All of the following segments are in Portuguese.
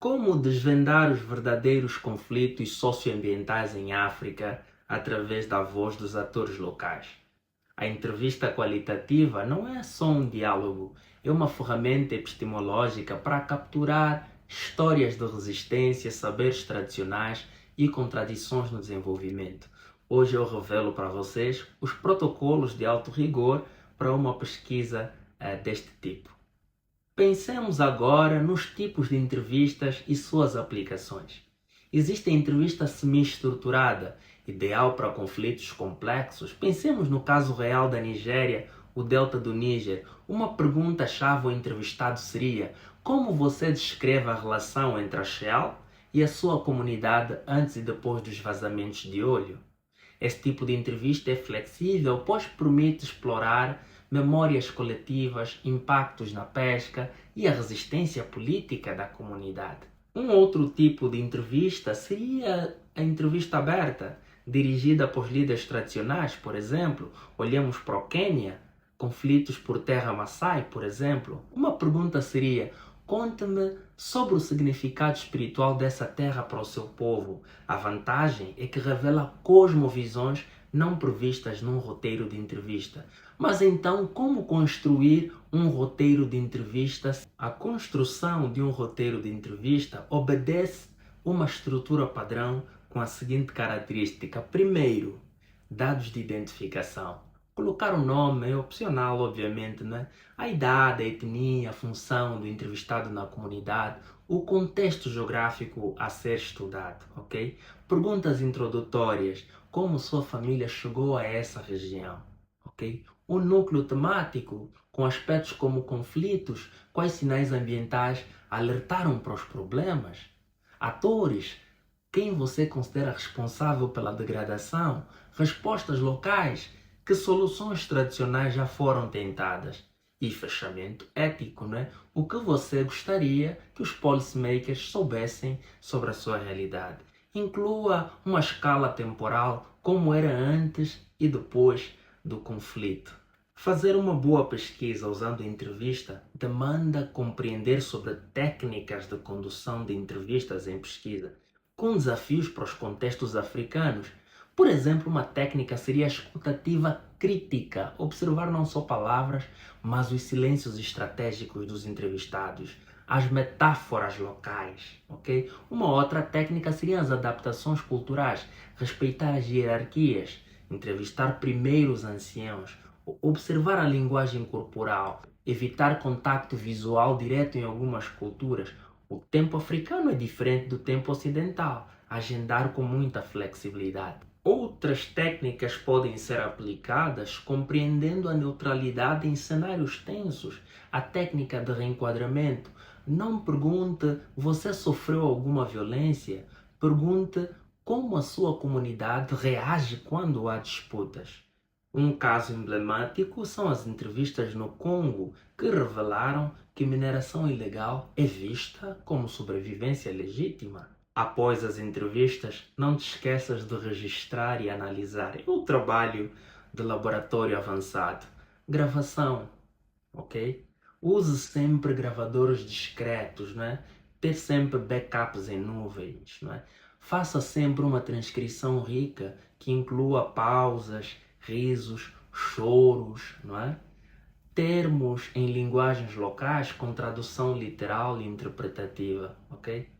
Como desvendar os verdadeiros conflitos socioambientais em África através da voz dos atores locais? A entrevista qualitativa não é só um diálogo, é uma ferramenta epistemológica para capturar histórias de resistência, saberes tradicionais e contradições no desenvolvimento. Hoje eu revelo para vocês os protocolos de alto rigor para uma pesquisa deste tipo. Pensemos agora nos tipos de entrevistas e suas aplicações. Existe a entrevista semi-estruturada, ideal para conflitos complexos. Pensemos no caso real da Nigéria, o delta do Níger. Uma pergunta-chave ao entrevistado seria: como você descreve a relação entre a Shell e a sua comunidade antes e depois dos vazamentos de óleo? Esse tipo de entrevista é flexível, pois permite explorar memórias coletivas, impactos na pesca e a resistência política da comunidade. Um outro tipo de entrevista seria a entrevista aberta, dirigida por líderes tradicionais, por exemplo. Olhamos para o Quênia, conflitos por terra Maasai, por exemplo. Uma pergunta seria: conte-me sobre o significado espiritual dessa terra para o seu povo. A vantagem é que revela cosmovisões não previstas num roteiro de entrevista. Mas então, como construir um roteiro de entrevista? A construção de um roteiro de entrevista obedece uma estrutura padrão com a seguinte característica. Primeiro, dados de identificação. Colocar o nome é opcional, obviamente, né? A idade, a etnia, a função do entrevistado na comunidade, o contexto geográfico a ser estudado, ok? Perguntas introdutórias, como sua família chegou a essa região, ok? O núcleo temático, com aspectos como conflitos, quais sinais ambientais alertaram para os problemas? Atores, quem você considera responsável pela degradação? Respostas locais, que soluções tradicionais já foram tentadas? E fechamento ético, né? O que você gostaria que os policymakers soubessem sobre a sua realidade? Inclua uma escala temporal, como era antes e depois do conflito. Fazer uma boa pesquisa usando a entrevista demanda compreender sobre técnicas de condução de entrevistas em pesquisa, com desafios para os contextos africanos. Por exemplo, uma técnica seria a escutativa crítica, observar não só palavras, mas os silêncios estratégicos dos entrevistados, as metáforas locais, ok? Uma outra técnica seriam as adaptações culturais, respeitar as hierarquias, entrevistar primeiro os anciãos, observar a linguagem corporal, evitar contacto visual direto em algumas culturas. O tempo africano é diferente do tempo ocidental, agendar com muita flexibilidade. Outras técnicas podem ser aplicadas compreendendo a neutralidade em cenários tensos, a técnica de reenquadramento. Não pergunte: você sofreu alguma violência? Pergunte: como a sua comunidade reage quando há disputas? Um caso emblemático são as entrevistas no Congo, que revelaram que mineração ilegal é vista como sobrevivência legítima. Após as entrevistas, não te esqueças de registrar e analisar. É o trabalho de laboratório avançado. Gravação, ok? Use sempre gravadores discretos, não é? Ter sempre backups em nuvens, não é? Faça sempre uma transcrição rica que inclua pausas, risos, choros, não é? Termos em linguagens locais com tradução literal e interpretativa, ok?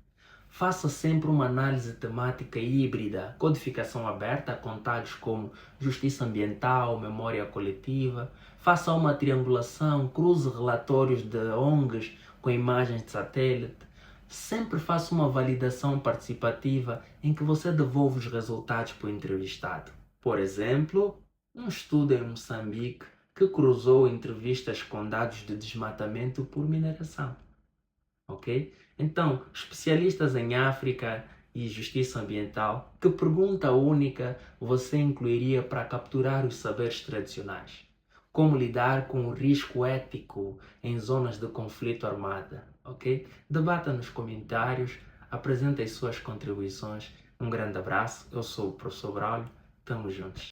Faça sempre uma análise temática híbrida, codificação aberta com tags como justiça ambiental, memória coletiva. Faça uma triangulação, cruze relatórios de ONGs com imagens de satélite. Sempre faça uma validação participativa em que você devolve os resultados para o entrevistado. Por exemplo, um estudo em Moçambique que cruzou entrevistas com dados de desmatamento por mineração. Ok? Então, especialistas em África e justiça ambiental, que pergunta única você incluiria para capturar os saberes tradicionais? Como lidar com o risco ético em zonas de conflito armado? Ok? Debata nos comentários, apresente as suas contribuições. Um grande abraço, eu sou o professor Braulio, estamos juntos.